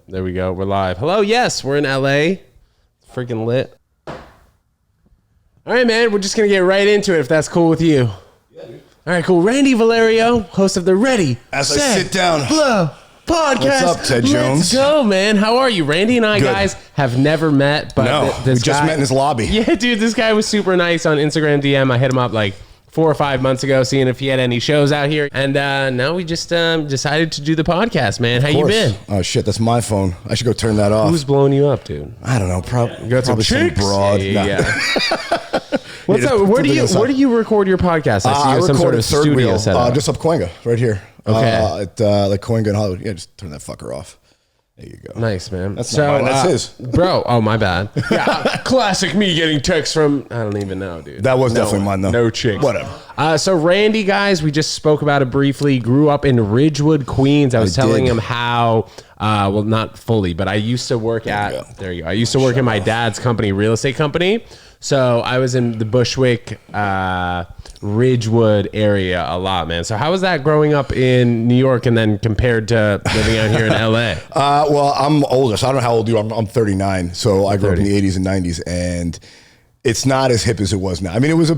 There we go. We're live. Hello. Yes, we're in LA. Freaking lit. All right, man. We're just going to get right into it if that's cool with you. Yeah, dude. All right, cool. Randy Valerio, host of the Ready, As I sit down. Blow podcast. What's up, Ted Jones? Let's go, man. How are you? Randy and I, guys, have never met. But no, we just met in his lobby. Yeah, dude, this guy was super nice on Instagram DM. I hit him up like 4 or 5 months ago, seeing if he had any shows out here. And now we just decided to do the podcast, man. How you been? Oh, shit, that's my phone. I should go turn that off. Who's blowing you up, dude? I don't know. Probably some chicks? broad. Yeah. What's up? Where do you record your podcast? I see you have some sort of studio set up. Just up Coenga, right here. Okay. At like Coenga in Hollywood. Yeah, just turn that fucker off. There you go. Nice, man. That's not mine. That's his. Bro, oh, my bad. Yeah, classic me getting texts from, I don't even know, dude. That was definitely mine, though. No chicks. Whatever. So Randy, guys, we just spoke about it briefly. Grew up in Ridgewood, Queens. I was telling him how, well, not fully, but I used to work there you go. I used to work in my dad's company, real estate company. So I was in the Bushwick, Ridgewood area a lot, man. So how was that growing up in New York and then compared to living out here in LA? Well, I'm older, so I don't know how old you are. I'm 39, so I grew up in the 80s and 90s, and it's not as hip as it was now. I mean, it was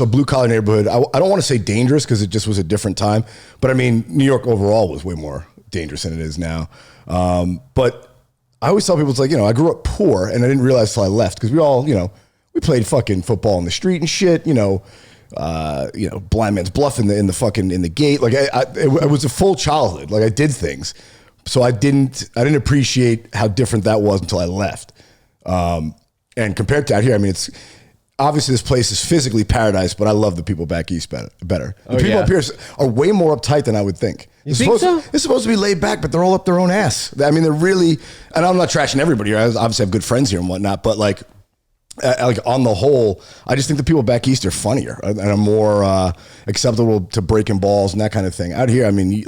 a blue collar neighborhood. I don't want to say dangerous because it just was a different time, but I mean, New York overall was way more dangerous than it is now. But I always tell people, it's like, I grew up poor, and I didn't realize till I left because we all, we played fucking football in the street and shit, blind man's bluff in the gate. Like it was a full childhood. Like I did things. So I didn't appreciate how different that was until I left. And compared to out here, I mean, it's obviously this place is physically paradise, but I love the people back east better. The people up here are way more uptight than I would think. You think so? They're supposed to be laid back, but they're all up their own ass. I mean, they're really, and I'm not trashing everybody here. I obviously have good friends here and whatnot, but like on the whole, I just think the people back east are funnier and are more acceptable to breaking balls and that kind of thing. Out here, I mean, you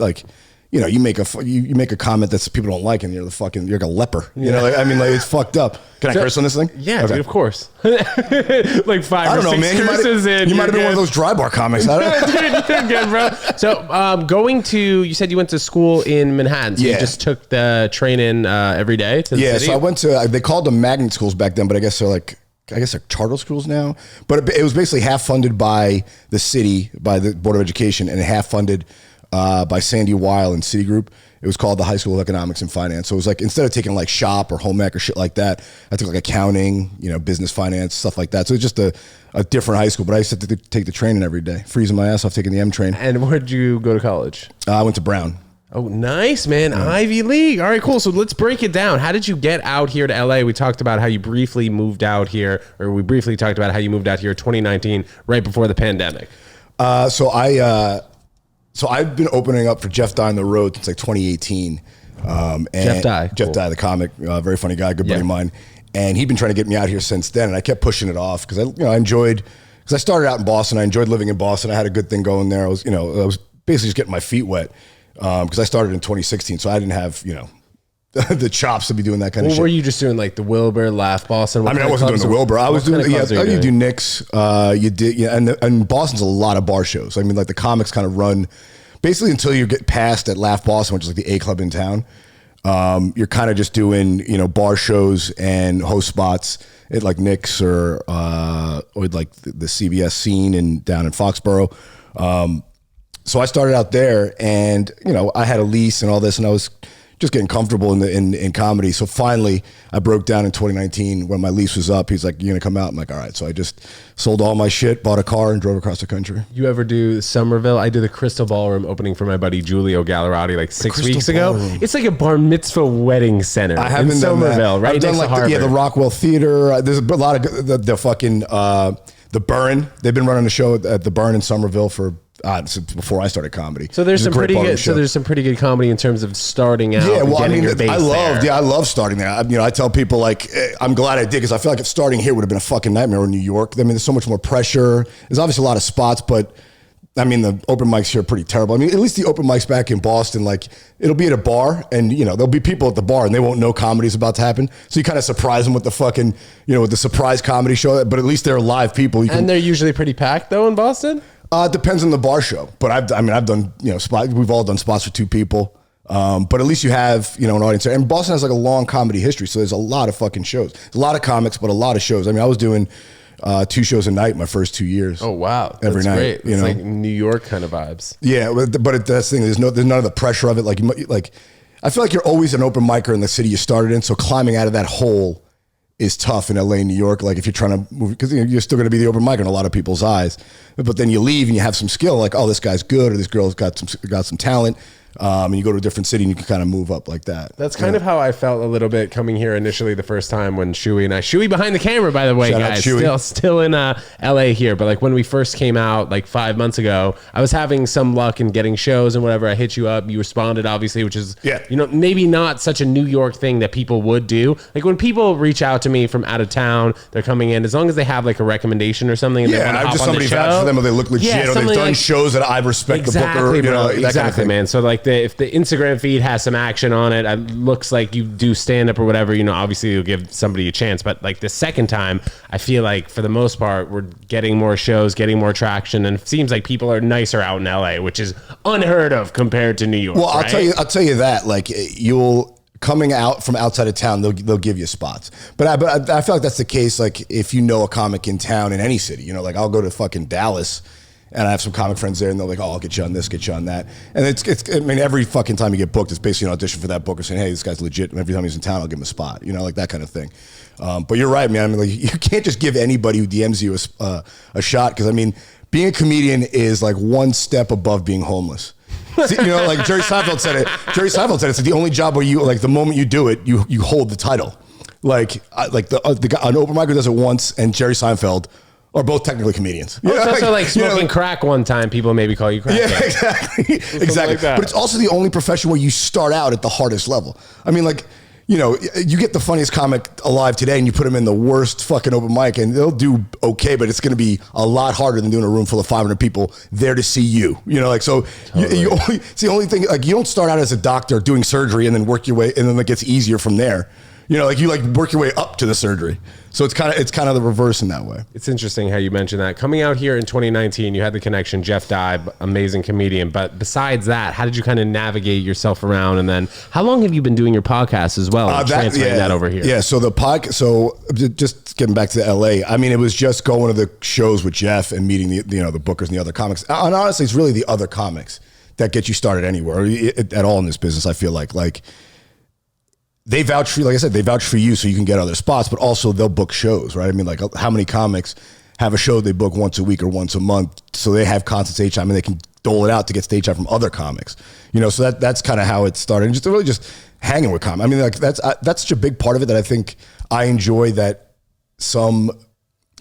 make a comment that people don't like, and you're like a leper. It's fucked up. Can I curse on this thing? Yeah, okay. Dude, of course. Like 5 or 6 curses in. You might have been one of those dry bar comics. I don't know. Dude, you're good, bro. So, you said you went to school in Manhattan. So you just took the train in every day to the city? So I went to, they called them magnet schools back then, but I guess they're charter schools now. But it was basically half funded by the city, by the Board of Education, and half funded by Sandy Weil and Citigroup. It was called the High School of Economics and Finance. So it was like, instead of taking like shop or home ec or shit like that, I took like accounting, business finance, stuff like that. So it's just a different high school, but I used to take the train in every day, freezing my ass off taking the M train. And where'd you go to college? I went to Brown. Oh, nice, man. Yeah. Ivy League. All right, cool. So let's break it down. How did you get out here to LA? We talked about how you briefly moved out here, or we briefly talked about how you moved out here 2019, right before the pandemic. So I've been opening up for Jeff Dye on the road since like 2018. And Jeff Dye. Jeff Dye, the comic, very funny guy, good buddy of mine. And he'd been trying to get me out here since then, and I kept pushing it off because I enjoyed, because I started out in Boston. I enjoyed living in Boston. I had a good thing going there. I was basically just getting my feet wet because I started in 2016, so I didn't have the chops to be doing that kind of shit. Were you just doing like the Wilbur, Laugh Boston? I wasn't doing the Wilbur. I was doing, you do Knicks, you did, and Boston's a lot of bar shows. I mean, like the comics kind of run basically until you get past at Laugh Boston, which is like the A club in town. You're kind of just doing, bar shows and host spots at like Knicks or like the CBS scene down in Foxborough. So I started out there, and I had a lease and all this, and I was just getting comfortable in comedy. So finally, I broke down in 2019 when my lease was up. He's like, "You're gonna come out?" I'm like, "All right." So I just sold all my shit, bought a car, and drove across the country. You ever do Somerville? I did the Crystal Ballroom opening for my buddy Julio Gallerati like 6 weeks ago. It's like a bar mitzvah wedding center. I haven't in Somerville, right? I've done like the Rockwell Theater. There's a lot of the fucking the Burn. They've been running a show at the Burn in Somerville for. Before I started comedy. So there's some pretty good. So there's some pretty good comedy in terms of starting out. Yeah, well, I mean, I love starting there. I tell people like, I'm glad I did because I feel like if starting here would have been a fucking nightmare in New York. I mean, there's so much more pressure. There's obviously a lot of spots, but I mean, the open mics here are pretty terrible. I mean, at least the open mics back in Boston, like it'll be at a bar and there'll be people at the bar and they won't know comedy's about to happen. So you kind of surprise them with the fucking, with the surprise comedy show, but at least they're live people. And they're usually pretty packed though in Boston? It depends on the bar show, but I've done spots. We've all done spots for 2 people. But at least you have, an audience there. And Boston has like a long comedy history. So there's a lot of fucking shows. There's a lot of comics, but a lot of shows. I mean, I was doing 2 shows a night my first 2 years. Oh, wow. Every That's night. Great. It's like New York kind of vibes. Yeah. But that's the thing. There's none of the pressure of it. Like I feel like you're always an open micer in the city you started in. So climbing out of that hole is tough in LA and New York. Like if you're trying to move, because you're still going to be the open mic in a lot of people's eyes. But then you leave and you have some skill, like, oh, this guy's good, or this girl's got some talent. And you go to a different city and you can kind of move up like that. That's kind of how I felt a little bit coming here initially the first time when Shuey behind the camera, by the way, Shout guys, still in LA here. But like when we first came out like 5 months ago, I was having some luck in getting shows and whatever. I hit you up, you responded obviously, which is, maybe not such a New York thing that people would do. Like when people reach out to me from out of town, they're coming in, as long as they have like a recommendation or something. And they want to hop on somebody vouch for them, or they look legit, or they've done shows that I respect the booker, that kind of thing. Man. So like if the Instagram feed has some action on it, looks like you do stand up or whatever, obviously you'll give somebody a chance. But like the second time, I feel like for the most part, we're getting more shows, getting more traction. And it seems like people are nicer out in LA, which is unheard of compared to New York. Well, right? I'll tell you that, like coming out from outside of town, they'll give you spots. But I feel like that's the case. Like if you know a comic in town in any city, like I'll go to fucking Dallas, and I have some comic friends there, and they're like, "Oh, I'll get you on this, get you on that." And it's I mean, every fucking time you get booked, it's basically an audition for that booker saying, "Hey, this guy's legit." And every time he's in town, I'll give him a spot, like that kind of thing. But you're right, man. I mean, like you can't just give anybody who DMs you a shot, because I mean, being a comedian is like one step above being homeless. See, like Jerry Seinfeld said it. Jerry Seinfeld said it's like the only job where you, like, the moment you do it, you hold the title. Like the guy, an open micer does it once, and Jerry Seinfeld are both technically comedians. It's also like smoking crack one time, people maybe call you crack. Yeah, exactly. Like but it's also the only profession where you start out at the hardest level. I mean, like, you get the funniest comic alive today and you put them in the worst fucking open mic and they'll do okay, but it's going to be a lot harder than doing a room full of 500 people there to see you. So totally. It's the only thing, like, you don't start out as a doctor doing surgery and then work your way, and then it gets easier from there. Like you work your way up to the surgery. So it's kind of the reverse in that way. It's interesting how you mentioned that. Coming out here in 2019, you had the connection, Jeff Dye, amazing comedian. But besides that, how did you kind of navigate yourself around? And then how long have you been doing your podcast as well? And transferring that over here. Yeah. So so just getting back to LA, I mean, it was just going to the shows with Jeff and meeting the bookers and the other comics. And honestly, it's really the other comics that get you started anywhere at all in this business. I feel like they vouch for you, like I said, they vouch for you so you can get other spots, but also they'll book shows, right? I mean, like, how many comics have a show they book once a week or once a month, so they have constant stage time and they can dole it out to get stage time from other comics, so that's kind of how it started. And just hanging with comics. I mean, like, that's such a big part of it that I think I enjoy, that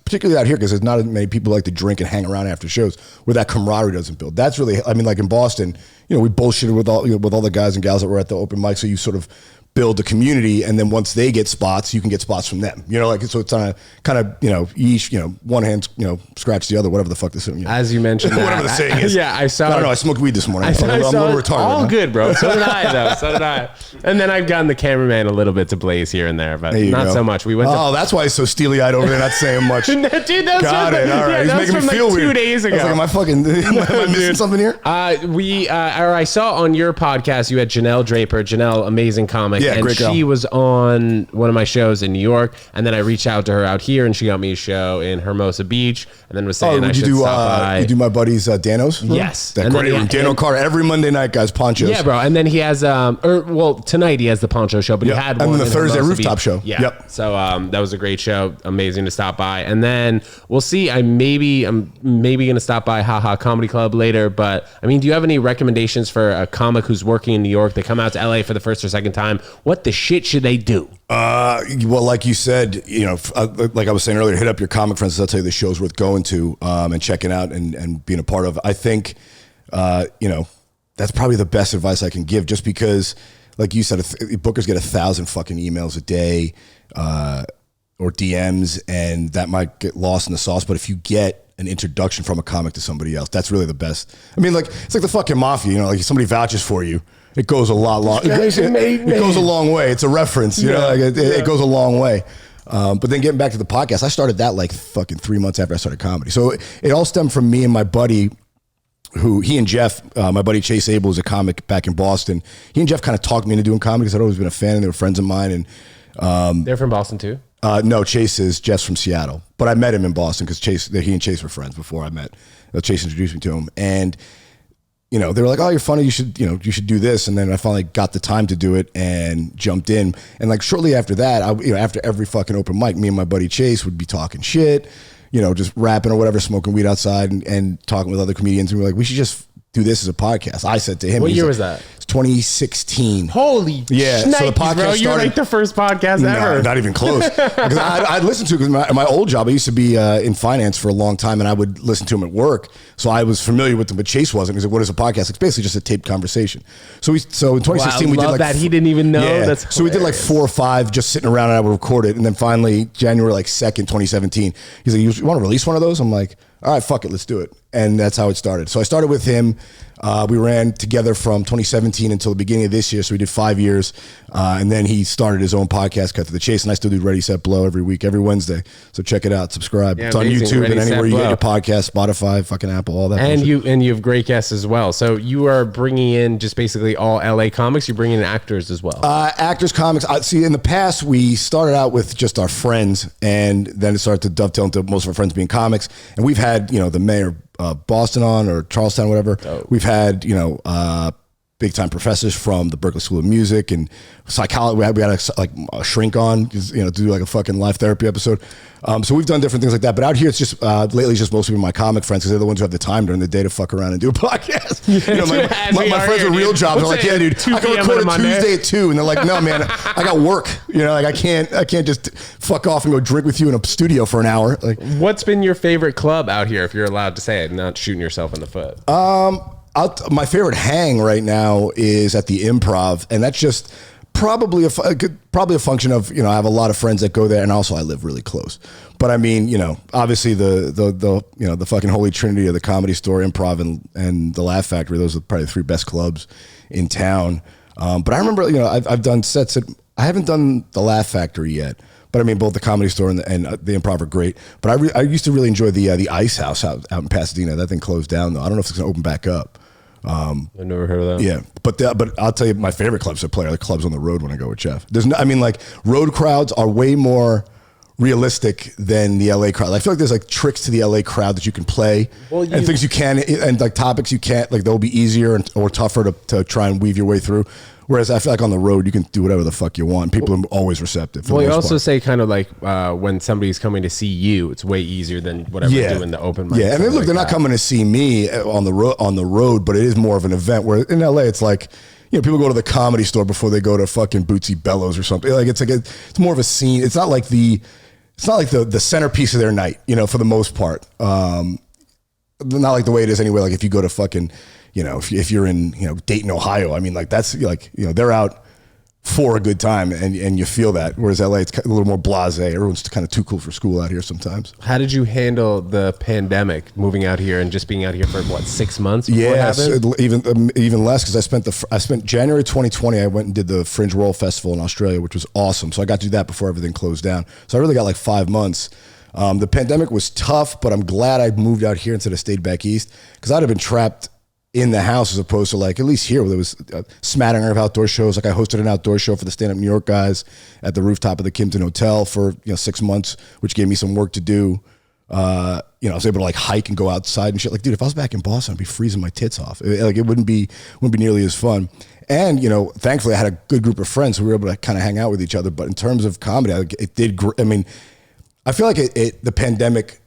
particularly out here, because there's not as many people like to drink and hang around after shows, where that camaraderie doesn't build. That's really, I mean, like in Boston, we bullshitted with all the guys and gals that were at the open mic, so you sort of build a community, and then once they get spots, you can get spots from them. So it's on a kind of each, one hand, scratch the other, whatever the fuck this is. As you mentioned, whatever the saying is. Yeah, I saw. I don't know. I smoked weed this morning. I'm a little retarded. All good, bro. So did I, though. So did I. And then I've gotten the cameraman a little bit to blaze here and there, but not so much. We went. That's why he's so steely-eyed over there, not saying much. Dude, that was got it. All right, he's making me feel weird. 2 days ago. I was like, am I missing something here? I saw on your podcast you had Janelle Draper. Janelle, amazing comic. Yeah, and great girl. She was on one of my shows in New York, and then I reached out to her out here, and she got me a show in Hermosa Beach, and then was saying I should stop by. You do my buddy's Dano's? Yes. That great room. Dano Carter, every Monday night, guys, ponchos. Yeah, bro. And then he has, tonight he has the poncho show, but he had one. And then the Thursday Hermosa rooftop Beach. show. Yeah. Yep. So that was a great show. Amazing to stop by. And then we'll see. I'm maybe going to stop by Haha Comedy Club later, but I mean, do you have any recommendations for a comic who's working in New York? They come out to LA for the first or second time. What the shit should they do? Well, like you said, like I was saying earlier, hit up your comic friends. I'll tell you the show's worth going to and checking out and being a part of. I think, that's probably the best advice I can give, just because, like you said, bookers get 1,000 fucking emails a day or DMs, and that might get lost in the sauce. But if you get an introduction from a comic to somebody else, that's really the best. I mean, like, it's like the fucking mafia, like if somebody vouches for you, it goes a lot long. It goes a long way. It's a reference, it goes a long way. But then getting back to the podcast, I started that like fucking 3 months after I started comedy. So it all stemmed from me and my buddy who he and Jeff, my buddy Chase Abel is a comic back in Boston. He and Jeff kind of talked me into doing comedy because I'd always been a fan and they were friends of mine. And they're from Boston too? No, Chase is Jeff's from Seattle, but I met him in Boston because he and Chase were friends before I met. Chase introduced me to him, and they were like, "Oh, you're funny. You should do this." And then I finally got the time to do it and jumped in. And like shortly after that, after every fucking open mic, me and my buddy Chase would be talking shit, just rapping or whatever, smoking weed outside and talking with other comedians. And we were like, we should just do this as a podcast. I said to him, what year was that? It's 2016. Holy yeah! Shnikes, so the podcast bro, you're like the first podcast ever. Not even close. Because I'd listen to it because my old job, I used to be in finance for a long time, and I would listen to him at work. So I was familiar with them, but Chase wasn't. Because what is a podcast? It's basically just a taped conversation. So in 2016 we did like that. He didn't even know. Yeah. That's hilarious. So we did like 4 or 5 just sitting around, and I would record it. And then finally January 2nd, 2017, he's like, "You want to release one of those?" I'm like, "All right, fuck it, let's do it." And that's how it started. So I started with him. We ran together from 2017 until the beginning of this year. So we did 5 years. And then he started his own podcast, Cut to the Chase. And I still do Ready, Set, Blow every week, every Wednesday. So check it out. Subscribe. Yeah, it's on amazing. YouTube Ready, and anywhere Set, you Blow. get your podcast, Spotify, fucking Apple, all that. And you have great guests as well. So you are bringing in just basically all LA comics. You're bringing in actors as well. Actors, comics. See, in the past, we started out with just our friends. And then it started to dovetail into most of our friends being comics. And we've had, the mayor Boston on or Charlestown, whatever. Oh. We've had, big time professors from the Berkeley School of Music and psychology. We had a shrink on, to do like a fucking live therapy episode. So we've done different things like that. But out here, it's just lately, it's just mostly my comic friends because they're the ones who have the time during the day to fuck around and do a podcast. My friends with real jobs are like, "Yeah, dude, I can record a Tuesday at 2," and they're like, "No, man, I got work. I can't just fuck off and go drink with you in a studio for an hour." Like, what's been your favorite club out here, if you're allowed to say it, not shooting yourself in the foot? My favorite hang right now is at the Improv, and that's just probably a function of I have a lot of friends that go there, and also I live really close. But I mean, obviously the fucking holy trinity of the Comedy Store, Improv, and the Laugh Factory. Those are probably the 3 best clubs in town. But I remember I've done sets at, I haven't done the Laugh Factory yet. But I mean, both the Comedy Store and the Improv are great. But I used to really enjoy the Ice House out in Pasadena. That thing closed down though. I don't know if it's going to open back up. I've never heard of that. Yeah, but I'll tell you, my favorite clubs to play are the clubs on the road when I go with Jeff. Road crowds are way more realistic than the LA crowd. I feel like there's like tricks to the LA crowd that you can play and things you can, and like topics you can't, like they'll be easier or tougher to try and weave your way through. Whereas I feel like on the road, you can do whatever the fuck you want. People are always receptive. Well, you also say kind of like when somebody's coming to see you, it's way easier than whatever you do in the open mic. Yeah, and then, look, they're not coming to see me on the road, but it is more of an event. Where in LA, it's like, people go to the Comedy Store before they go to fucking Bootsy Bellows or something. Like it's more of a scene. It's not like the centerpiece of their night, for the most part. Not like the way it is anyway. Like if you go to fucking, if you're in, Dayton, Ohio, I mean, like that's like, they're out for a good time and you feel that. Whereas LA, it's a little more blasé. Everyone's kind of too cool for school out here sometimes. How did you handle the pandemic, moving out here and just being out here for 6 months? Yeah, even less, because I spent January 2020. I went and did the Fringe World Festival in Australia, which was awesome. So I got to do that before everything closed down. So I really got like 5 months. The pandemic was tough, but I'm glad I moved out here instead of stayed back east, because I'd have been trapped in the house as opposed to like, at least here where there was a smattering of outdoor shows. Like I hosted an outdoor show for the Stand Up New York guys at the rooftop of the Kimpton Hotel for 6 months, which gave me some work to do. I was able to like hike and go outside and shit. Like, dude, if I was back in Boston, I'd be freezing my tits off. It wouldn't be nearly as fun. And thankfully I had a good group of friends who were able to kind of hang out with each other. But in terms of comedy, it did. I mean, I feel like the pandemic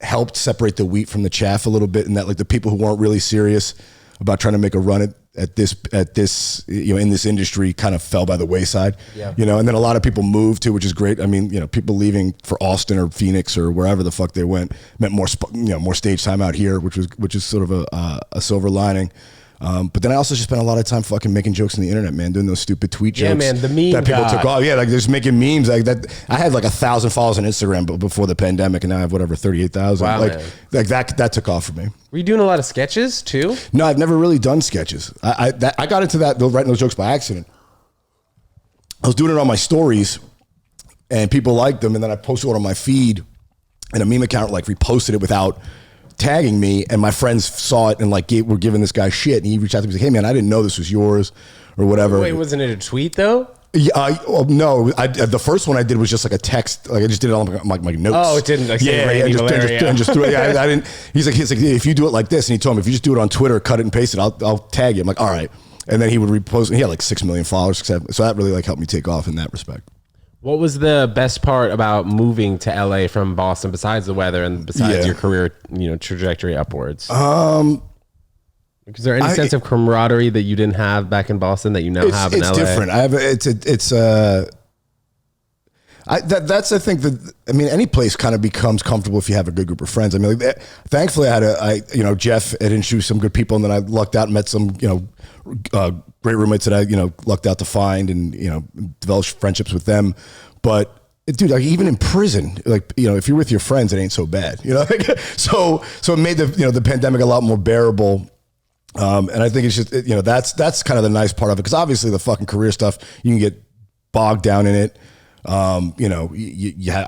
helped separate the wheat from the chaff a little bit, and that like the people who weren't really serious about trying to make a run at this in this industry kind of fell by the wayside. Yeah. And then a lot of people moved too, which is great. I mean, people leaving for Austin or Phoenix or wherever the fuck they went meant more more stage time out here, which is sort of a silver lining. But then I also just spent a lot of time fucking making jokes on the internet, man, doing those stupid tweet jokes. Yeah, man, the meme that people took off. Yeah, like just making memes like that. I had like 1,000 followers on Instagram before the pandemic, and now I have whatever 38,000. Wow, like man. That took off for me. Were you doing a lot of sketches too? No, I've never really done sketches. I got into writing those jokes by accident. I was doing it on my stories, and people liked them, and then I posted it on my feed, and a meme account like reposted it without tagging me, and my friends saw it and like were giving this guy shit, and he reached out to me, like, hey man, I didn't know this was yours or whatever. Wait, wasn't it a tweet though? Yeah, no. The first one I did was just like a text. Like I just did it on my notes. Oh, it didn't. Like, just threw it. Yeah, I didn't. He's like, if you do it like this, and he told me if you just do it on Twitter, cut it and paste it, I'll tag you. I'm like, all right. And then he would repost. And he had like 6 million followers, so that really like helped me take off in that respect. What was the best part about moving to LA from Boston, besides the weather and besides your career, trajectory upwards? Is there any sense of camaraderie that you didn't have back in Boston that you now have in LA? It's different. That's I think that, I mean, any place kind of becomes comfortable if you have a good group of friends. I mean, like, thankfully I had Jeff had introduced some good people, and then I lucked out and met some great roommates that I lucked out to find, and developed friendships with them. But dude, like even in prison, like if you're with your friends, it ain't so bad, so it made the pandemic a lot more bearable. And I think it's just that's kind of the nice part of it, because obviously the fucking career stuff, you can get bogged down in it. I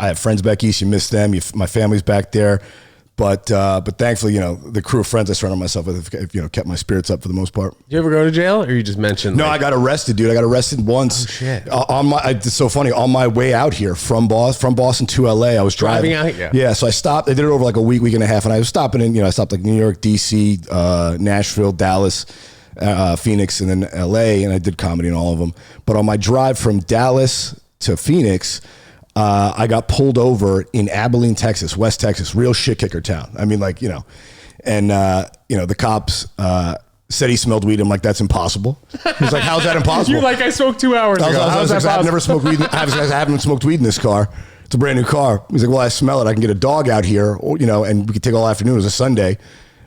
have friends back east. You miss them. My family's back there, but thankfully, the crew of friends I surrounded myself with have kept my spirits up for the most part. Did you ever go to jail, or you just mentioned? No, I got arrested, dude. I got arrested once. Oh shit! It's so funny. On my way out here from Boston to LA, I was driving out. Yeah. So I stopped. I did it over like a week and a half, and I was stopping in. I stopped like New York, DC, Nashville, Dallas, Phoenix, and then LA, and I did comedy in all of them. But on my drive from Dallas to Phoenix, I got pulled over in Abilene, Texas, West Texas, real shit kicker town. I mean, like, and the cops said he smelled weed. I'm like, that's impossible. He's like, how's that impossible? You're like, I smoked 2 hours ago. How's that possible? I've never smoked weed. I haven't smoked weed in this car. It's a brand new car. He's like, well, I smell it. I can get a dog out here, and we could take all afternoon. It was a Sunday.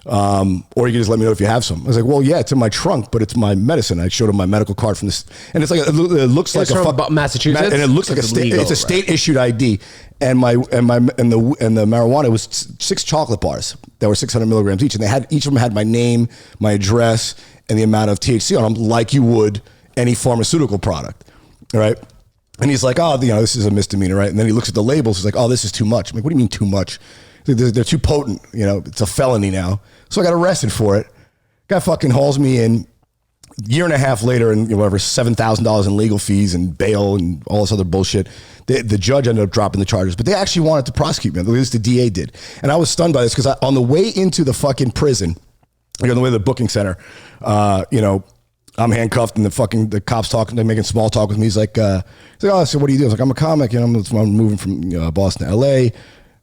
Or you can just let me know if you have some. I was like, well, yeah, it's in my trunk, but it's my medicine. I showed him my medical card from this, and it's like it looks like from Massachusetts, and it looks like a state. It's a state issued ID, and the marijuana was 6 chocolate bars that were 600 milligrams each, and each of them had my name, my address, and the amount of THC on them, like you would any pharmaceutical product, right? And he's like, oh, this is a misdemeanor, right? And then he looks at the labels. He's like, oh, this is too much. I'm like, what do you mean too much? They're too potent. It's a felony now. So I got arrested for it. Guy fucking hauls me in. Year and a half later, and whatever, $7,000 in legal fees and bail and all this other bullshit. The judge ended up dropping the charges, but they actually wanted to prosecute me. At least the DA did. And I was stunned by this, because on the way into the fucking prison, like on the way to the booking center, I'm handcuffed, and the cops talking, they're making small talk with me. He's like, oh, so what do you do? I was like, I'm a comic, I'm moving from Boston to LA.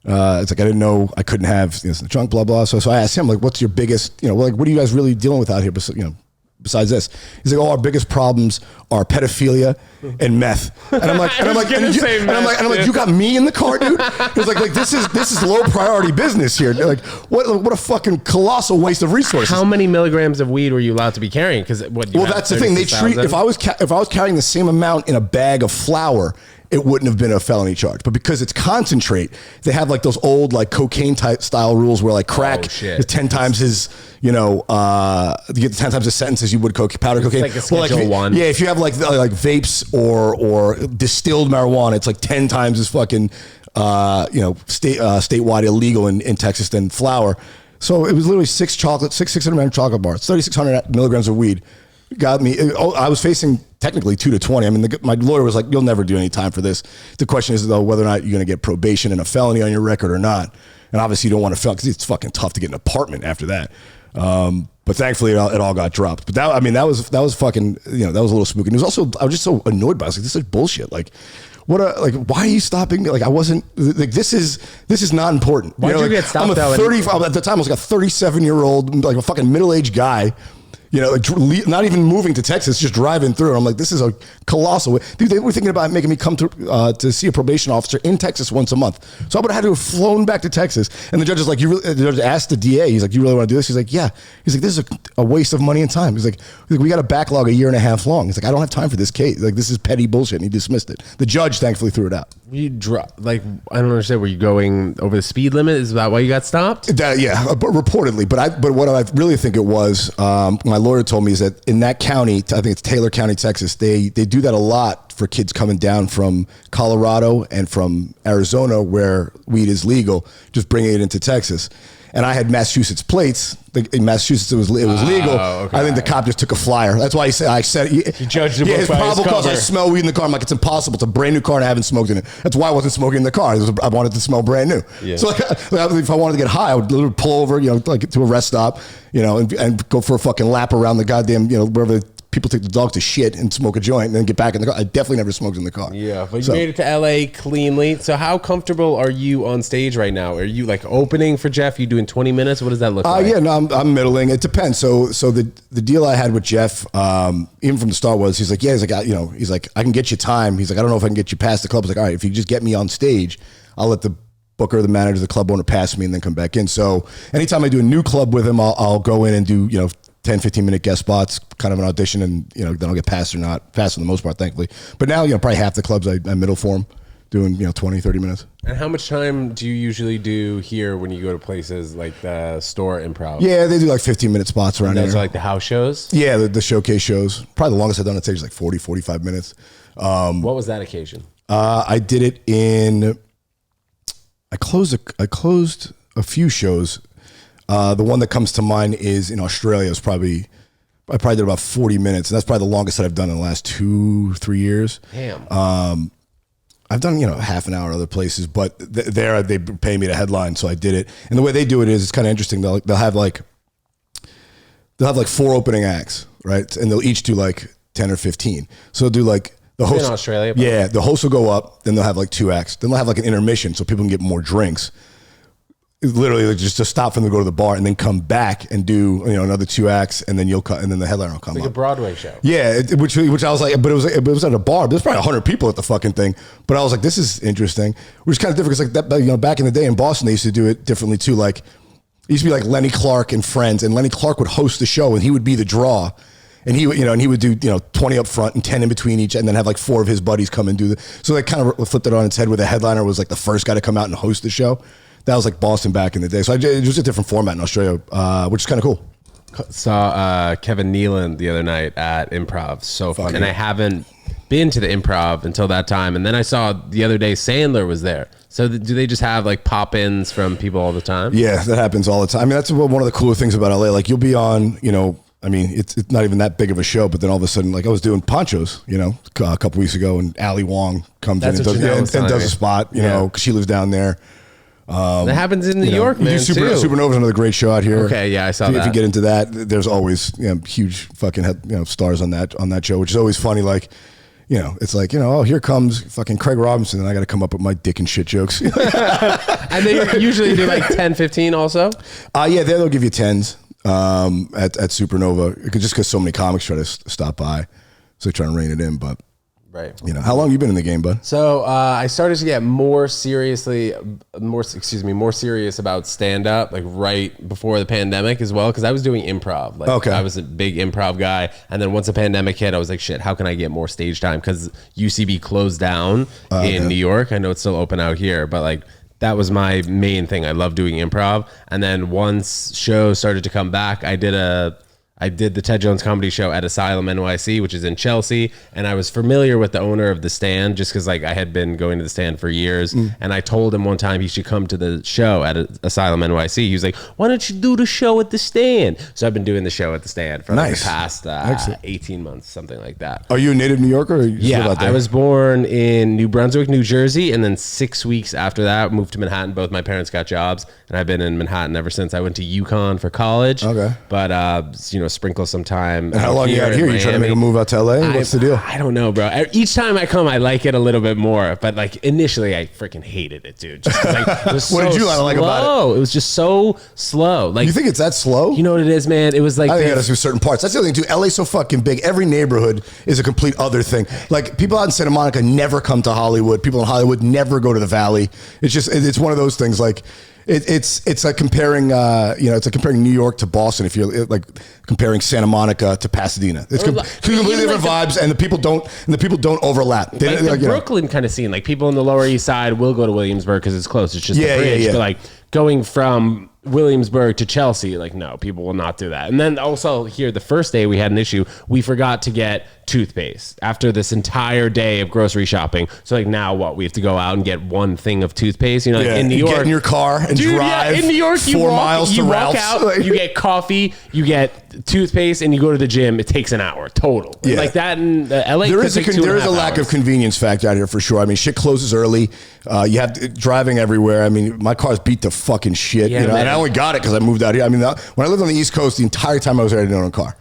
It's like, I didn't know I couldn't have this in the trunk, blah, blah. So I asked him, like, what's your biggest, what are you guys really dealing with out here? Besides this, he's like, our biggest problems are pedophilia and meth. And I'm like, you got me in the car, dude? He's like this is low priority business here. Like, what a fucking colossal waste of resources. How many milligrams of weed were you allowed to be carrying? Because that's the thing. They treat, if I was carrying the same amount in a bag of flour, it wouldn't have been a felony charge. But because it's concentrate, they have like those old like cocaine type style rules where like crack is 10 times his, you get 10 times the sentence as you would powder cocaine. It's like a Schedule 1. Yeah, if you have like vapes or distilled marijuana, it's like 10 times as fucking statewide illegal in Texas than flour. So it was literally 600 milligram chocolate bars, 3,600 milligrams of weed. Got me. I was facing technically 2 to 20. I mean, my lawyer was like, "You'll never do any time for this." The question is though whether or not you're going to get probation and a felony on your record or not. And obviously, you don't want to felony, because it's fucking tough to get an apartment after that. But thankfully, it all got dropped. But that was fucking, that was a little spooky. And it was also, I was just so annoyed by it. I was like, this is bullshit. Like, why are you stopping me? Like, I wasn't, like, this is not important. Why did you get stopped? I'm at the time I was like a 37-year-old, like a fucking middle-aged guy. Not even moving to Texas, just driving through. I'm like, this is a colossal. Dude, they were thinking about making me come to see a probation officer in Texas once a month. So I would have had to have flown back to Texas. And the judge is like, the judge asked the DA, he's like, you really want to do this? He's like, yeah. He's like, this is a waste of money and time. He's like, we got a backlog 1.5 years long. He's like, I don't have time for this case. Like, this is petty bullshit. And he dismissed it. The judge thankfully threw it out. I don't understand. Were you going over the speed limit? Is that why you got stopped? Yeah, but reportedly. But what I really think it was, my lawyer told me, is that in that county, I think it's Taylor County, Texas, they do that a lot for kids coming down from Colorado and from Arizona, where weed is legal, just bringing it into Texas. And I had Massachusetts plates. In Massachusetts, it was legal. Okay. I think the cop just took a flyer. That's why I said he judged the book it's by probable his cause I smell weed in the car. I'm like, it's impossible. It's a brand new car and I haven't smoked in it. That's why I wasn't smoking in the car. I wanted to smell brand new. Yeah. So if I wanted to get high, I would literally pull over, like to a rest stop, and go for a fucking lap around the goddamn, wherever people take the dog to shit and smoke a joint and then get back in the car. I definitely never smoked in the car. Yeah, but you made it to LA cleanly. So how comfortable are you on stage right now? Are you like opening for Jeff? You doing 20 minutes? What does that look like? Yeah, no, I'm middling. It depends. So the deal I had with Jeff, even from the start was, he's like, I can get you time. He's like, I don't know if I can get you past the club. I was like, all right, if you just get me on stage, I'll let the booker, the manager, the club owner pass me and then come back in. So anytime I do a new club with him, I'll go in and do, 10, 15-minute guest spots, kind of an audition, and then I'll get passed or not. Passed for the most part, thankfully. But now, probably half the clubs I middle for them, doing 20, 30 minutes. And how much time do you usually do here when you go to places like the Store Improv? Yeah, they do like 15-minute spots around here. Those are like the house shows? Yeah, the showcase shows. Probably the longest I've done on stage is like 40, 45 minutes. What was that occasion? I did it in. I closed a few shows. The one that comes to mind is in Australia. I probably did about 40 minutes, and that's probably the longest that I've done in the last 2-3 years. Damn. I've done half an hour other places, but there they pay me to headline, so I did it. And the way they do it is it's kind of interesting. They'll have like 4 opening acts, right? And they'll each do like 10 or 15. So they'll do like the host in Australia. Yeah, the host will go up, then they'll have like 2 acts, then they'll have like an intermission so people can get more drinks. Literally like just to stop them to go to the bar and then come back and do another 2 acts, and then and then the headliner will come like up. A Broadway show. Yeah, which I was like, but it was at a bar. There's probably 100 people at the fucking thing. But I was like, this is interesting, which is kind of different because like that, back in the day in Boston they used to do it differently too. Like it used to be like Lenny Clark and friends, and Lenny Clark would host the show and he would be the draw. And he would do 20 up front and 10 in between each, and then have like 4 of his buddies come and do the. So they kind of flipped it on its head, where the headliner was like the first guy to come out and host the show. That was like Boston back in the day. So it was a different format in Australia, which is kind of cool. Saw Kevin Nealon the other night at Improv. So fun. And I haven't been to the Improv until that time. And then I saw the other day Sandler was there. So do they just have like pop-ins from people all the time? Yeah, that happens all the time. I mean, that's one of the cooler things about LA. Like you'll be on, I mean, it's not even that big of a show, but then all of a sudden, like I was doing Ponchos, a couple weeks ago, and Ali Wong comes in and does a spot, because she lives down there. That happens in New York, man. Supernova's another great show out here. Okay, yeah, I saw that. If you get into that, there's always huge fucking stars on that show, which is always funny. Like, it's like oh, here comes fucking Craig Robinson, and I got to come up with my dick and shit jokes. And they usually do like 10, 15 also. Yeah, they'll give you 10s at Supernova, just because so many comics try to stop by, so they try to rein it in, but. Right. How long have you been in the game, bud? So I started to get more serious about stand-up, like right before the pandemic as well, because I was doing improv. Like, okay. I was a big improv guy, and then once the pandemic hit, I was like, shit, how can I get more stage time? Because UCB closed down in New York. I know it's still open out here, but like that was my main thing. I love doing improv. And then once shows started to come back, I did the Ted Jones comedy show at Asylum NYC, which is in Chelsea, and I was familiar with the owner of the Stand just because like I had been going to the Stand for years, and I told him one time he should come to the show at Asylum NYC. He was like, "Why don't you do the show at the Stand?" So I've been doing the show at the Stand for like the past 18 months, something like that. Are you a native New Yorker? Or yeah, I was born in New Brunswick, New Jersey, and then 6 weeks after that, moved to Manhattan. Both my parents got jobs, and I've been in Manhattan ever since. I went to UConn for college. Okay, but sprinkle some time. And how long you out here? You trying to make a move out to LA? What's the deal? I don't know, bro. Each time I come, I like it a little bit more. But like initially, I freaking hated it, dude. Just like, it was what did you like about it? It was just so slow. Like, you think it's that slow? You know what it is, man? It was like I think it has to do certain parts. That's the other thing too. LA's so fucking big. Every neighborhood is a complete other thing. Like people out in Santa Monica never come to Hollywood. People in Hollywood never go to the Valley. It's one of those things. Like. It's like comparing it's like comparing New York to Boston. If you're like comparing Santa Monica to Pasadena, it's completely different vibes, and the people don't overlap. Like the Brooklyn kind of scene, like people on the Lower East Side will go to Williamsburg because it's close. It's just a bridge. But like going from Williamsburg to Chelsea, like, no, people will not do that. And then also here, the first day we had an issue. We forgot to get toothpaste after this entire day of grocery shopping. So like now what? We have to go out and get one thing of toothpaste. You know, like in New York, get in your car and drive. In New York, 4 miles to walk Ralph's. out, you get coffee, you get toothpaste, and you go to the gym. It takes an hour total. Yeah. Like that in LA. There is a lack of convenience factor out here for sure. I mean, shit closes early. You have driving everywhere. I mean, my car's beat to fucking shit. Yeah, you know, and I only got it because I moved out here. I mean, when I lived on the East Coast, the entire time I was there, I didn't own a car.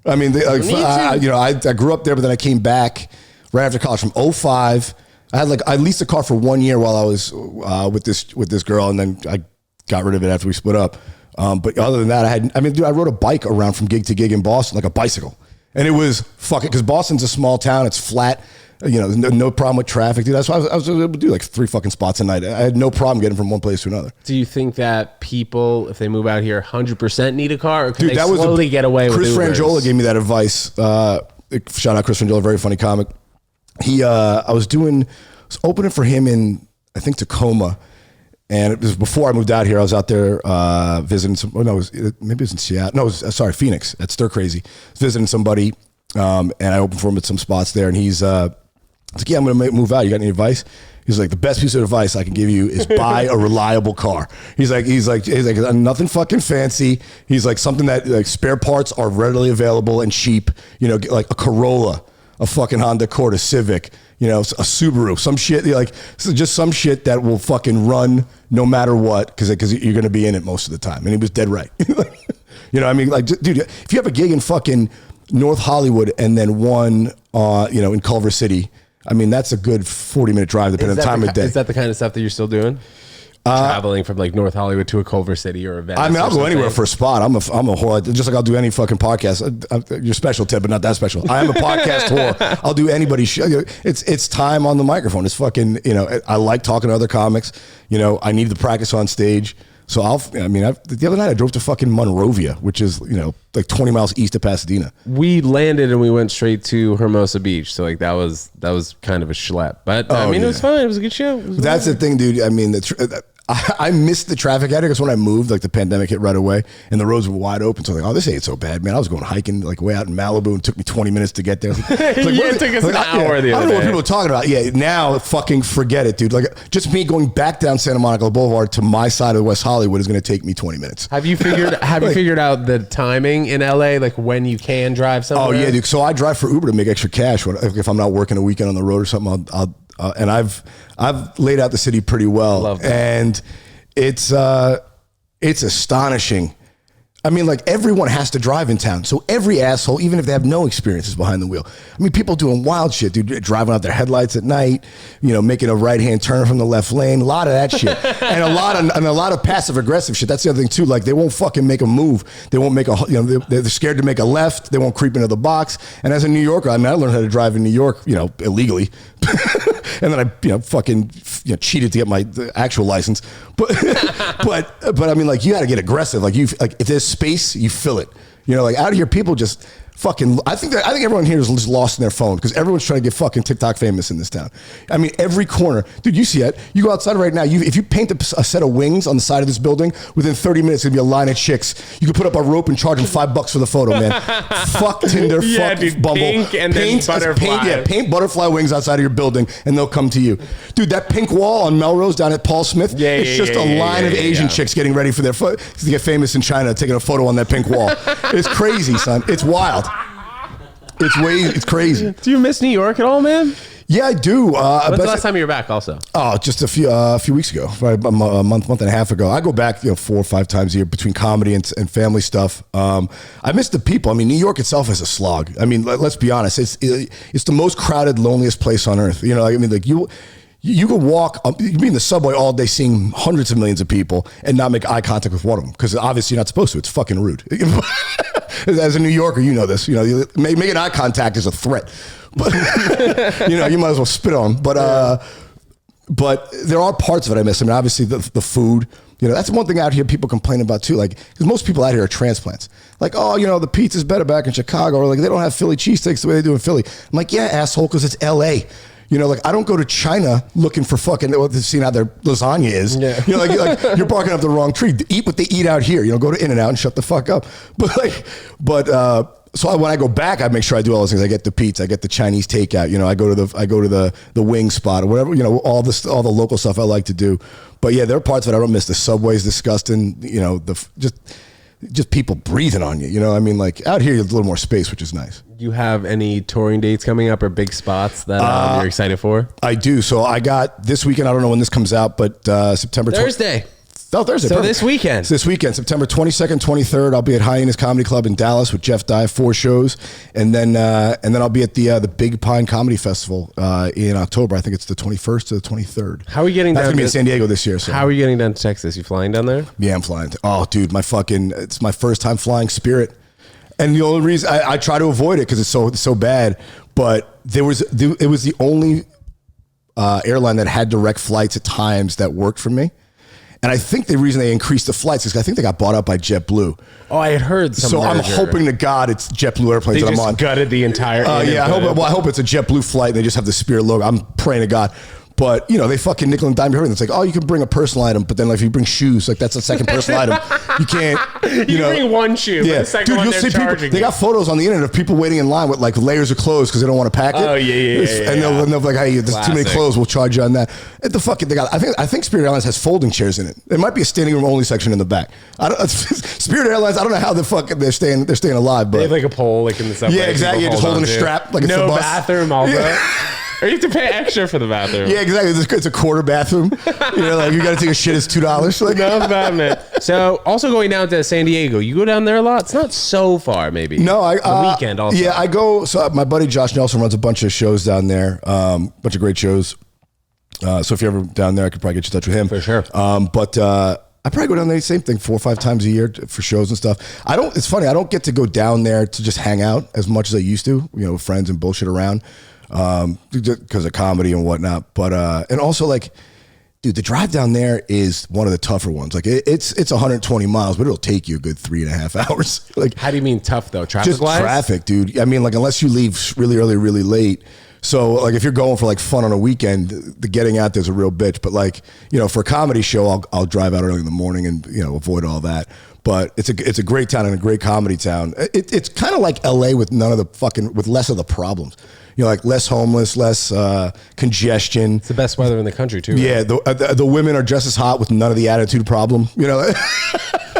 I mean, I grew up there, but then I came back right after college from 2005. I leased a car for 1 year while I was with this girl, and then I got rid of it after we split up. But other than that, I rode a bike around from gig to gig in Boston, like a bicycle. And it was fucking, because Boston's a small town, it's flat, you know, no problem with traffic. Dude, that's why I was able to do like 3 fucking spots a night. I had no problem getting from one place to another. Do you think that people, if they move out here, 100% need a car, or can they slowly get away with Ubers? Chris Frangiola gave me that advice. Shout out Chris Frangiola, very funny comic. I was opening for him in, I think, Tacoma. And it was before I moved out here. I was out there visiting maybe it was in Seattle. No, Phoenix. That's Stir Crazy. Visiting somebody, and I opened for him at some spots there. And he's like, "Yeah, I'm going to move out. You got any advice?" He's like, "The best piece of advice I can give you is buy a reliable car." He's like, nothing fucking fancy. He's like, something that like spare parts are readily available and cheap. You know, like a Corolla, a fucking Honda Accord, a Civic. You know, a Subaru, some shit, like, just some shit that will fucking run no matter what, because you're going to be in it most of the time. And he was dead right. You know what I mean? Like, dude, if you have a gig in fucking North Hollywood and then one, in Culver City, I mean, that's a good 40-minute drive depending on the time of day. Is that the kind of stuff that you're still doing? Traveling from like North Hollywood to a Culver City or a Venice. I mean, I'll go anywhere for a spot. I'm a whore. Just like I'll do any fucking podcast. You're special, Ted, but not that special. I am a podcast whore. I'll do anybody's show. It's time on the microphone. It's fucking, I like talking to other comics. I need to practice on stage. So the other night I drove to fucking Monrovia, which is, like 20 miles east of Pasadena. We landed and we went straight to Hermosa Beach. So like that was kind of a schlep, but it was fun. It was a good show. That's the thing, dude. I mean, I missed the traffic out here because when I moved, like the pandemic hit right away and the roads were wide open. So I was like, oh, this ain't so bad, man. I was going hiking like way out in Malibu and it took me 20 minutes to get there. It took us an hour the other day. I don't know what people are talking about. Yeah, now fucking forget it, dude. Like just me going back down Santa Monica Boulevard to my side of West Hollywood is going to take me 20 minutes. Have you figured out the timing in LA, like when you can drive somewhere? Oh yeah, dude. So I drive for Uber to make extra cash if I'm not working a weekend on the road or something. And I've laid out the city pretty well. Love that. And it's astonishing. I mean, like everyone has to drive in town. So every asshole, even if they have no experience, is behind the wheel. I mean, people doing wild shit, dude, driving out their headlights at night, making a right-hand turn from the left lane, a lot of that shit. and a lot of passive aggressive shit. That's the other thing too. Like they won't fucking make a move. They won't make they're scared to make a left. They won't creep into the box. And as a New Yorker, I learned how to drive in New York, illegally. And then I, fucking cheated to get my actual license. But I mean, like you got to get aggressive. Like if there's space, you fill it. Like out here, people just fucking. I think everyone here is just lost in their phone because everyone's trying to get fucking TikTok famous in this town. I mean, every corner, dude. You see it. You go outside right now. If you paint a set of wings on the side of this building, within 30 minutes, there's gonna be a line of chicks. You can put up a rope and charge them $5 for the photo, man. Fuck Tinder. Yeah, fuck dude, Bumble. Pink and then butterfly. Paint butterfly wings outside of your building, and they'll come to you, dude. That pink wall on Melrose down at Paul Smith. It's just a line of Asian chicks getting ready for to get famous in China, taking a photo on that pink wall. It's crazy, son. It's wild. It's crazy. Do you miss New York at all, man? Yeah, I do. When's the last time you were back also? Oh, just a few weeks ago, right, a month and a half ago. I go back 4 or 5 times a year between comedy and family stuff. I miss the people. I mean, New York itself is a slog. I mean, let's be honest. It's the most crowded, loneliest place on earth. You could walk, you can be in the subway all day seeing hundreds of millions of people and not make eye contact with one of them because obviously you're not supposed to. It's fucking rude. As a New Yorker, you know this. Making eye contact is a threat. But you might as well spit on them. But there are parts of it I miss. I mean, obviously the food. That's one thing out here people complain about too. Like, because most people out here are transplants. Like, oh, the pizza's better back in Chicago, or like they don't have Philly cheesesteaks the way they do in Philly. I'm like, yeah, asshole, because it's L.A. You know, like I don't go to China looking for fucking to see how their lasagna is. Yeah. You know, like you're barking up the wrong tree. Eat what they eat out here. You know, go to In-N-Out and shut the fuck up. So when I go back, I make sure I do all those things. I get the pizza, I get the Chinese takeout. You know, I go to the wing spot or whatever. You know, all the local stuff I like to do. But yeah, there are parts that I don't miss. The subway's disgusting. You know, just people breathing on you. You know, I mean, like out here, you have a little more space, which is nice. You have any touring dates coming up or big spots that you're excited for? I do. So I got this weekend. I don't know when this comes out, but September Thursday. Thursday. So perfect. this weekend. This weekend, September 22nd, 23rd, I'll be at Hyenas Comedy Club in Dallas with Jeff Dye, 4 shows, and then I'll be at the Big Pine Comedy Festival in October. I think it's the 21st to the 23rd. How are you getting That's down? That's gonna be in San Diego this year. So. How are you getting down to Texas? You flying down there? Yeah, I'm flying. Oh, dude, it's my first time flying Spirit, and the only reason I try to avoid it because it's so bad. But it was the only airline that had direct flights at times that worked for me. And I think the reason they increased the flights is because I think they got bought out by JetBlue. Oh, I had heard some. So merger. I'm hoping to God it's JetBlue airplanes that I'm on. They just gutted the entire. Yeah, I hope it's a JetBlue flight and they just have the Spirit logo. I'm praying to God. But, you know, they fucking nickel and dime everything. It's like, oh, you can bring a personal item, but then like if you bring shoes, like that's a second personal item. You can't, you know. bring one shoe, yeah. but the second Dude, one you'll they're see charging people, they got photos on the internet of people waiting in line with like layers of clothes because they don't want to pack it. Oh, yeah. And they'll be like, hey, there's too many clothes, we'll charge you on that. And the fucking, I think Spirit Airlines has folding chairs in it. There might be a standing room only section in the back. Spirit Airlines, I don't know how the fuck they're staying alive, but. They have like a pole like in the subway. Yeah, exactly. You're just holding a strap like it's no a bus. bathroom also. Yeah. Or you have to pay extra for the bathroom. Yeah, exactly. It's a quarter bathroom. You know, like you got to take a shit. It's $2. Like, no bad, man. So, also going down to San Diego, you go down there a lot. It's not so far, maybe. No, the weekend also. Yeah, I go. So my buddy Josh Nelson runs a bunch of shows down there. Bunch of great shows. So if you're ever down there, I could probably get you in touch with him for sure. But I probably go down there, same thing, 4 or 5 times a year for shows and stuff. It's funny. I don't get to go down there to just hang out as much as I used to. You know, with friends and bullshit around. Because of comedy and whatnot, but and also like, dude, the drive down there is one of the tougher ones. Like it's 120 miles, but it'll take you a good 3.5 hours. Like, how do you mean tough though? Just traffic, dude. I mean, like unless you leave really early, really late. So like if you're going for like fun on a weekend, the getting out there's a real bitch. But like, you know, for a comedy show, I'll drive out early in the morning and, you know, avoid all that. But it's a great town and a great comedy town. It's kind of like LA with with less of the problems. You know, like less homeless, less congestion. It's the best weather in the country too. Right? Yeah, the women are just as hot with none of the attitude problem. You know,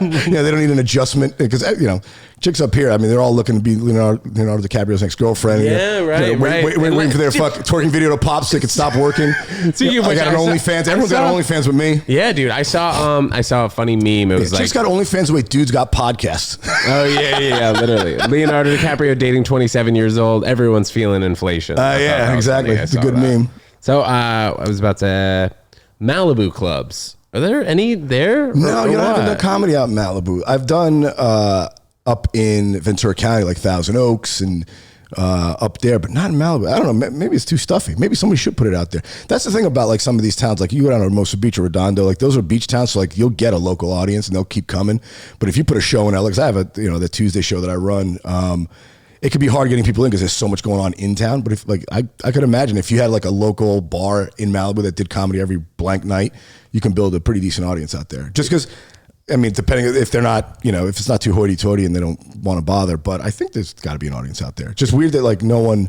they don't need an adjustment because you know, chicks up here. I mean, they're all looking to be Leonardo DiCaprio's next girlfriend. Yeah, right, you know, right. Waiting for their twerking video to pop so they can stop working. I got an OnlyFans. Everyone's got an OnlyFans with me. Yeah, dude. I saw a funny meme. It was like chicks got OnlyFans the way dudes got podcasts. Oh yeah, literally. Leonardo DiCaprio dating 27 years old. Everyone's feeling inflation. Yeah, exactly. It's a good meme. So I was about to Malibu clubs. Are there any there? No, you know, I haven't done comedy out in Malibu. I've done up in Ventura County, like Thousand Oaks and up there, but not in Malibu. I don't know. Maybe it's too stuffy. Maybe somebody should put it out there. That's the thing about like some of these towns. Like you go down to Hermosa Beach or Redondo, like those are beach towns. So like you'll get a local audience and they'll keep coming. But if you put a show in LA, because I have the Tuesday show that I run, it could be hard getting people in because there's so much going on in town. But if like I could imagine if you had like a local bar in Malibu that did comedy every blank night, you can build a pretty decent audience out there. Just because, I mean, depending if they're not, you know, if it's not too hoity-toity and they don't want to bother. But I think there's got to be an audience out there. Just weird that like no one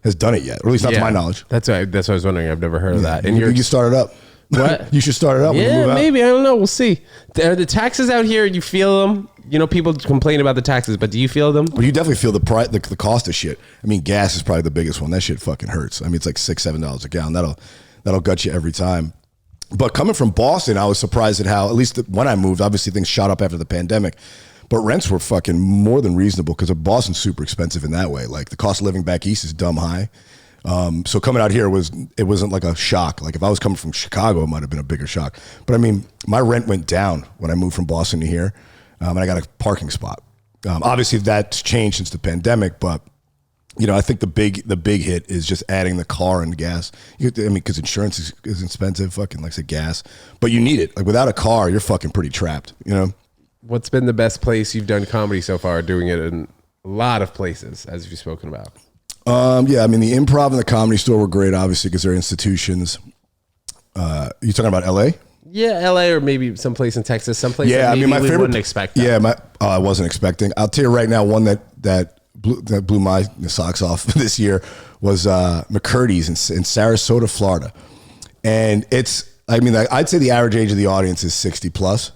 has done it yet, or at least not to my knowledge. That's what I was wondering. I've never heard of that. And you start it up. What? You should start it up. Yeah, maybe. I don't know. We'll see. Are the taxes out here? You feel them? You know, people complain about the taxes, but do you feel them? Well, you definitely feel the cost of shit. I mean, gas is probably the biggest one. That shit fucking hurts. I mean, it's like $6-7 a gallon. That'll gut you every time. But coming from Boston, I was surprised at how, at least when I moved, obviously things shot up after the pandemic, but rents were fucking more than reasonable because Boston's super expensive in that way. Like the cost of living back east is dumb high. So coming out here wasn't like a shock. Like if I was coming from Chicago, it might have been a bigger shock. But I mean, my rent went down when I moved from Boston to here, and I got a parking spot. Obviously that's changed since the pandemic, but you know, I think the big hit is just adding the car and gas. Because insurance is expensive, fucking like I said, gas. But you need it. Like without a car, you're fucking pretty trapped. You know. What's been the best place you've done comedy so far? Doing it in a lot of places, as you've spoken about. Yeah, I mean, the Improv and the Comedy Store were great, obviously, because they're institutions. You talking about LA? Yeah, LA or maybe someplace in Texas, someplace that maybe my favorite, wouldn't expect that. Yeah, I wasn't expecting. I'll tell you right now, one that blew my socks off this year was McCurdy's in Sarasota, Florida. And I'd say the average age of the audience is 60 plus.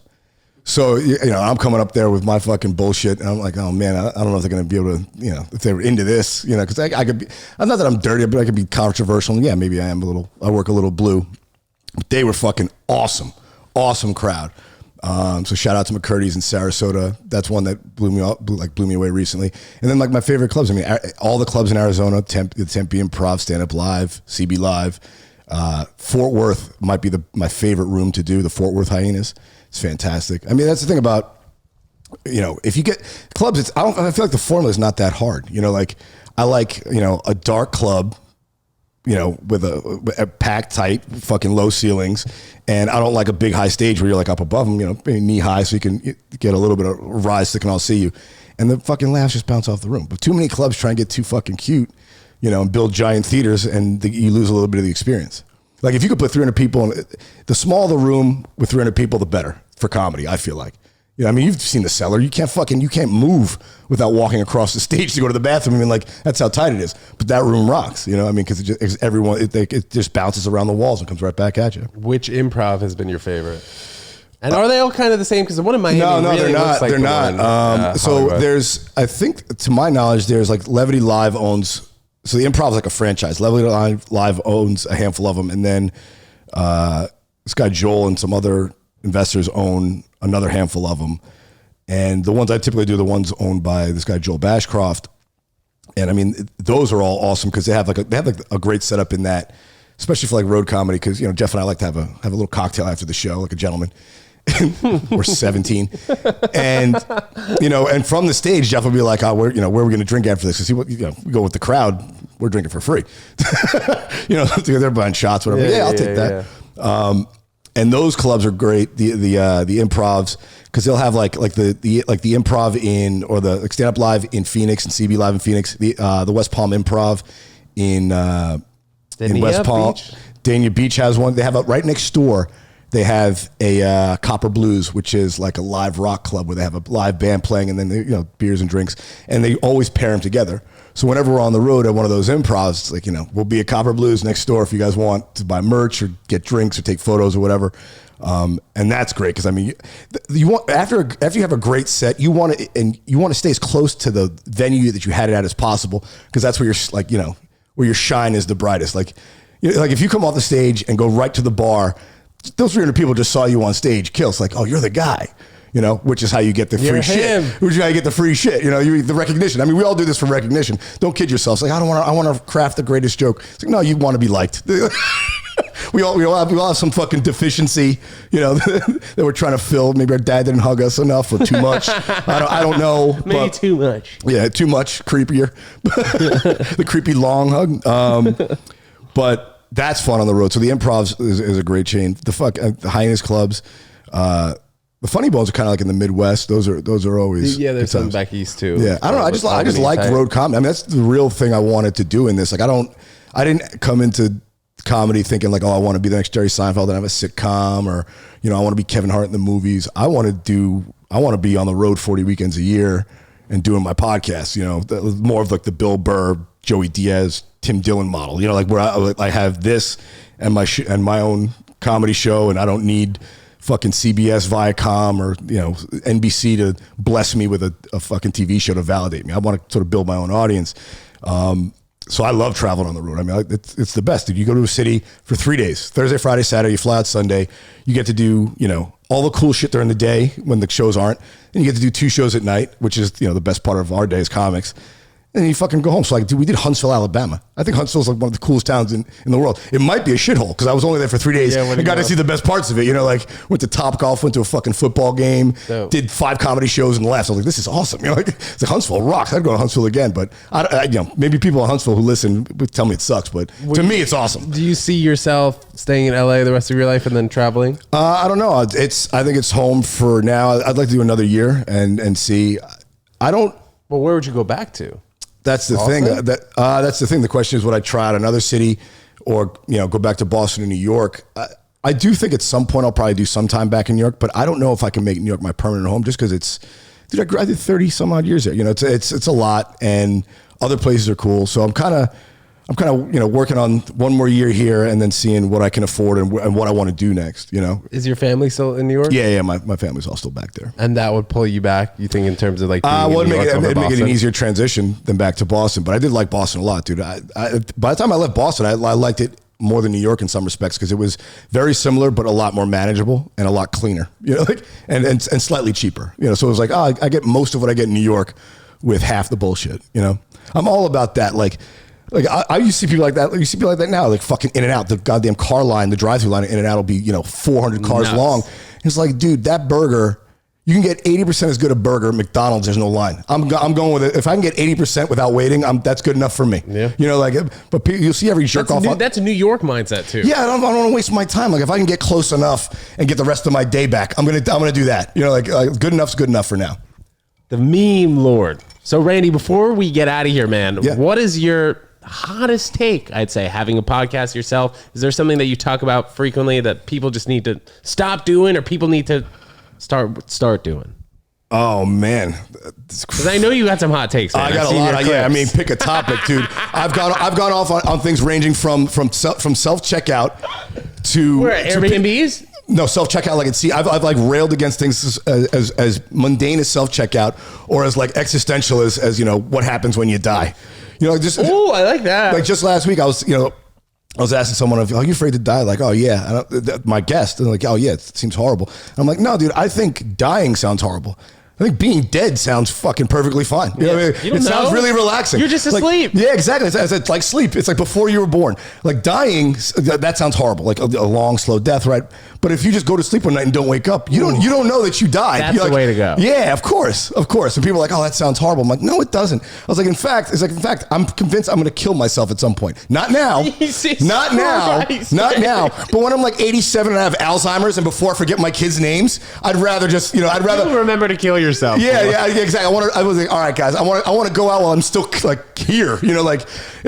So, I'm coming up there with my fucking bullshit, and I'm like, oh man, I don't know if they're going to be able to, if they were into this, because I could be, not that I'm dirty, but I could be controversial. And yeah, maybe I work a little blue. But they were fucking awesome crowd. So shout out to McCurdy's in Sarasota. That's one that blew me away recently. And then like my favorite clubs, I mean, all the clubs in Arizona, the Tempe Improv, Stand Up Live, CB Live. Fort Worth might be my favorite room to do, the Fort Worth Hyenas. It's fantastic. I mean, that's the thing about, if you get clubs, I feel like the formula is not that hard. I like, a dark club, with a packed tight, fucking low ceilings. And I don't like a big high stage where you're like up above them, knee high so you can get a little bit of rise so they can all see you. And the fucking laughs just bounce off the room. But too many clubs try and get too fucking cute, and build giant theaters, and you lose a little bit of the experience. Like if you could put 300 people in, the smaller the room with 300 people, the better for comedy, I feel like. I mean, you've seen the Cellar. You can't move without walking across the stage to go to the bathroom. I mean, like that's how tight it is. But that room rocks. I mean, because it just bounces around the walls and comes right back at you. Which improv has been your favorite? And are they all kind of the same? Because the one in Miami, no, really they're not. Looks like they're not. So there's, I think, to my knowledge, there's like Levity Live owns. So the Improv is like a franchise. Levity Live owns a handful of them, and then this guy Joel and some other investors own another handful of them. And the ones I typically do, the ones owned by this guy Joel Bashcroft. And I mean, those are all awesome because they have a great setup in that, especially for like road comedy. Because Jeff and I like to have a little cocktail after the show, like a gentleman. We're 17, and and from the stage, Jeff will be like, "Oh, where are we going to drink after this?" Because we go with the crowd, we're drinking for free. They're buying shots, whatever. Yeah, I'll take that. Yeah. And those clubs are great. The improvs, because they'll have like the improv in, or the Stand Up Live in Phoenix and CB Live in Phoenix. The West Palm Improv in West Palm. Dania Beach has one. They have right next door. They have a Copper Blues, which is like a live rock club where they have a live band playing, and then beers and drinks, and they always pair them together. So whenever we're on the road at one of those improvs, like we'll be at Copper Blues next door if you guys want to buy merch or get drinks or take photos or whatever, and that's great because I mean, you want after you have a great set, you want to stay as close to the venue that you had it at as possible because that's where where your shine is the brightest. Like if you come off the stage and go right to the bar. Those 300 people just saw you on stage, kill. It's like, oh, you're the guy, which is how you get the free shit. Which is how you get the free shit, the recognition. I mean, we all do this for recognition. Don't kid yourself. It's like, I want to craft the greatest joke. It's like, no, you want to be liked. we all have some fucking deficiency, that we're trying to fill. Maybe our dad didn't hug us enough or too much. I don't know. Maybe too much. Yeah, too much, creepier. The creepy long hug. But that's fun on the road. So the Improvs is a great chain. The Hyenas clubs, the Funny Bones are kind of like in the Midwest. Those are always there's some back east too. Yeah, I don't know. I just like road comedy. I mean, that's the real thing I wanted to do in this. Like I didn't come into comedy thinking like, oh, I want to be the next Jerry Seinfeld and have a sitcom, or I want to be Kevin Hart in the movies. I want to be on the road 40 weekends a year and doing my podcast. More of like the Bill Burr, Joey Diaz, Tim Dillon model, like where I have this and my own comedy show, and I don't need fucking CBS, Viacom, or NBC to bless me with a fucking TV show to validate me. I want to sort of build my own audience. So I love traveling on the road. I mean, it's the best. You go to a city for 3 days, Thursday, Friday, Saturday, you fly out Sunday, you get to do, all the cool shit during the day when the shows aren't, and you get to do 2 shows at night, which is, the best part of our day as comics. And you fucking go home. So like, dude, we did Huntsville, Alabama. I think Huntsville's like one of the coolest towns in the world. It might be a shithole because I was only there for 3 days. Yeah, I got to see the best parts of it. Like went to Topgolf, went to a fucking football game, did 5 comedy shows and left. I was like, this is awesome. It's like Huntsville rocks. I'd go to Huntsville again. But I maybe people in Huntsville who listen would tell me it sucks, but to me, it's awesome. Do you see yourself staying in LA the rest of your life and then traveling? I don't know. I think it's home for now. I'd like to do another year and see. Well, where would you go back to? That's the thing. That's the thing. The question is, would I try out another city, or go back to Boston and New York? I do think at some point I'll probably do some time back in New York, but I don't know if I can make New York my permanent home, just because dude, I did 30 some odd years there. It's a lot, and other places are cool. So I'm kind of working on one more year here, and then seeing what I can afford and what I want to do next. Is your family still in New York? Yeah. My family's all still back there. And that would pull you back, you think, in terms of like being it'd make it an easier transition than back to Boston. But I did like Boston a lot, dude. By the time I left Boston, I liked it more than New York in some respects, because it was very similar but a lot more manageable and a lot cleaner, and slightly cheaper. So it was like, I get most of what I get in New York with half the bullshit. I'm all about that. Like I used to see people like that. You see people like that now, like fucking In-N-Out, the goddamn car line, the drive-through line at In-N-Out will be 400 cars long. It's like, dude, that burger, you can get 80% as good a burger at McDonald's. There's no line. I'm going with it. If I can get 80% without waiting, that's good enough for me. Yeah. But you'll see every jerk off. That's a New York mindset too. Yeah, I don't want to waste my time. Like if I can get close enough and get the rest of my day back, I'm gonna do that. Good enough's good enough for now. The meme lord. So Randy, before we get out of here, man, what is your hottest take? I'd say, having a podcast yourself. Is there something that you talk about frequently that people just need to stop doing, or people need to start doing? Oh man, because I know you got some hot takes. Man. I got a lot. I mean, pick a topic, dude. I've gone off on things ranging from self checkout to Airbnbs. No, self checkout. Like I've like railed against things as mundane as self checkout, or as like existential as what happens when you die. Oh, I like that. Like just last week, I was asking someone, are you afraid to die? Like, oh yeah. My guest, and like, oh yeah, it seems horrible. And I'm like, no, dude, I think dying sounds horrible. I think being dead sounds fucking perfectly fine. It sounds really relaxing. You're just asleep. Yeah, exactly. It's like sleep. It's like before you were born. Like dying, that sounds horrible. Like a long, slow death, right? But if you just go to sleep one night and don't wake up, you don't know that you died. That's the way to go. Yeah, of course. And people are like, oh, that sounds horrible. I'm like, no, it doesn't. I was like, in fact, I'm convinced I'm going to kill myself at some point. Not now. Not now. But when I'm like 87 and I have Alzheimer's, and before I forget my kids' names, I'd rather just, You'll remember to kill yourself. Yeah, exactly. I was like, all right, guys, I want to go out while I'm still like here. I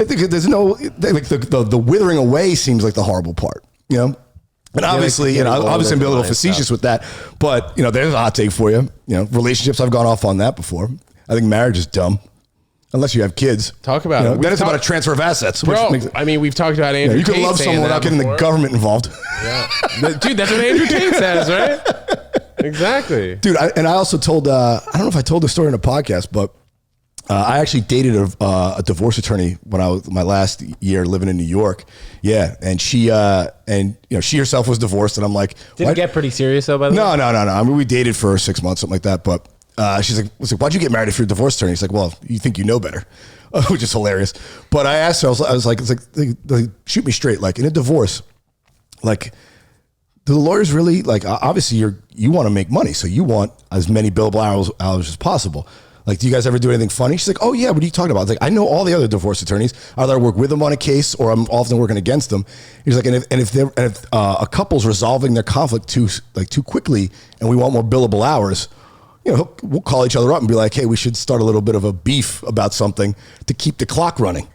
think there's no like the withering away seems like the horrible part. And obviously, obviously I'm being a little facetious with that, but there's a hot take for you. Relationships, I've gone off on that before. I think marriage is dumb. Unless you have kids. Talk about it. Then it's about a transfer of assets. Bro, we've talked about Andrew Tate. You can love someone without getting the government involved. Yeah. Dude, that's what Andrew Tate says, right? Exactly. Dude, I also told, I don't know if I told the story in a podcast, but I actually dated a divorce attorney when I was my last year living in New York. Yeah, and she she herself was divorced, and I'm like, did it get pretty serious though? By the way, no. I mean, we dated for 6 months, something like that. But she's like, why'd you get married if you're a divorce attorney? He's like, well, you think you know better, which is hilarious. But I asked her, I was like, shoot me straight, like in a divorce, like, do the lawyers really, like, obviously you want to make money, so you want as many billable hours as possible. Like, do you guys ever do anything funny? She's like, oh yeah, what are you talking about? I was like, I know all the other divorce attorneys. Either I work with them on a case, or I'm often working against them. He's like, and if a couple's resolving their conflict too quickly, and we want more billable hours, we'll call each other up and be like, hey, we should start a little bit of a beef about something to keep the clock running.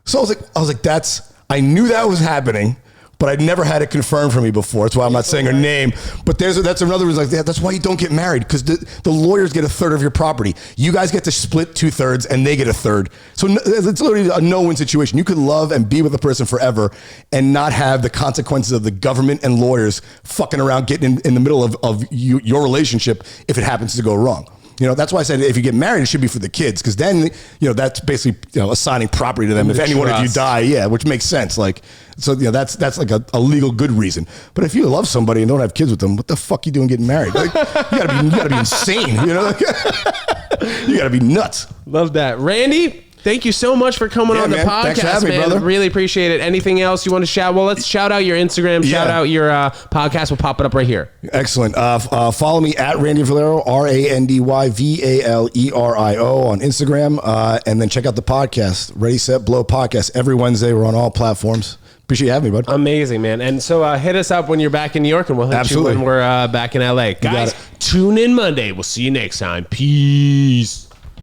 So I was like, I knew that was happening, but I'd never had it confirmed for me before. That's why I'm not saying her name. But that's another reason. Like, that's why you don't get married, because the lawyers get a third of your property. You guys get to split 2/3, and they get a third. So it's literally a no-win situation. You could love and be with a person forever and not have the consequences of the government and lawyers fucking around getting in the middle of your relationship if it happens to go wrong. That's why I said if you get married, it should be for the kids, because then, that's basically, assigning property to them if any one of you die. Yeah, which makes sense. Like, so, that's like a legal good reason. But if you love somebody and don't have kids with them, what the fuck are you doing getting married? Like, you gotta be insane. You gotta be nuts. Love that, Randy. Thank you so much for coming on the podcast, Thanks for having me, brother. Really appreciate it. Anything else you want to shout? Well, let's shout out your Instagram. Shout out your podcast. We'll pop it up right here. Excellent. Follow me at Randy Valerio, RandyValerio on Instagram. And then check out the podcast, Ready, Set, Blow podcast. Every Wednesday, we're on all platforms. Appreciate you having me, bud. Amazing, man. And so hit us up when you're back in New York, and we'll hit you when we're back in LA. Guys, tune in Monday. We'll see you next time. Peace.